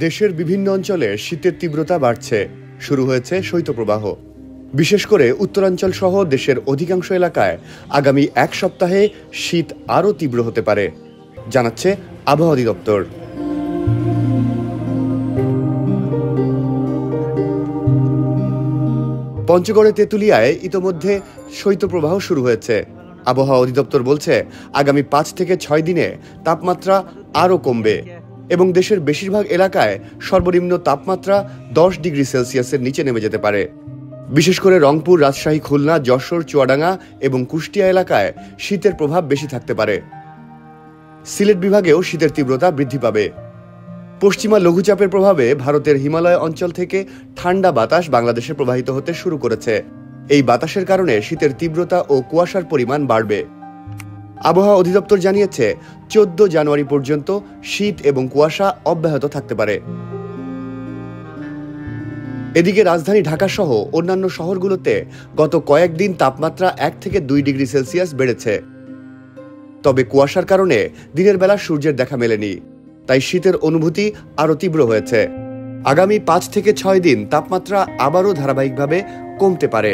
দেশের বিভিন্ন অঞ্চলে শীতের তীব্রতা বাড়ছে। শুরু হয়েছে শৈত্যপ্রবাহ। বিশেষ করে উত্তরাঞ্চল সহ দেশের অধিকাংশ এলাকায় আগামী এক সপ্তাহে শীত আরও তীব্র হতে পারে, জানাচ্ছে আবহাওয়া অধিদপ্তর। পঞ্চগড়ে তেঁতুলিয়ায় ইতোমধ্যে শৈত্যপ্রবাহ শুরু হয়েছে। আবহাওয়া অধিদপ্তর বলছে, আগামী 5 থেকে 6 দিনে তাপমাত্রা আরও কমবে এবং দেশের বেশিরভাগ এলাকায় সর্বনিম্ন তাপমাত্রা 10 ডিগ্রি সেলসিয়াসের নিচে নেমে যেতে পারে। বিশেষ করে রংপুর, রাজশাহী, খুলনা, যশোর, চুয়াডাঙ্গা এবং কুষ্টিয়া এলাকায় শীতের প্রভাব বেশি থাকতে পারে। সিলেট বিভাগেও শীতের তীব্রতা বৃদ্ধি পাবে। পশ্চিমা লঘুচাপের প্রভাবে ভারতের হিমালয় অঞ্চল থেকে ঠান্ডা বাতাস বাংলাদেশে প্রবাহিত হতে শুরু করেছে। এই বাতাসের কারণে শীতের তীব্রতা ও কুয়াশার পরিমাণ বাড়বে। আবহাওয়া অধিদপ্তর জানিয়েছে, 14 জানুয়ারি পর্যন্ত শীত এবং কুয়াশা অব্যাহত থাকতে পারে। এদিকে রাজধানী ঢাকা সহ অন্যান্য শহরগুলোতে গত কয়েকদিন তাপমাত্রা 1 থেকে 2 ডিগ্রি সেলসিয়াস বেড়েছে। তবে কুয়াশার কারণে দিনের বেলা সূর্যের দেখা মেলেনি, তাই শীতের অনুভূতি আরও তীব্র হয়েছে। আগামী 5 থেকে 6 দিন তাপমাত্রা আবারও ধারাবাহিকভাবে কমতে পারে।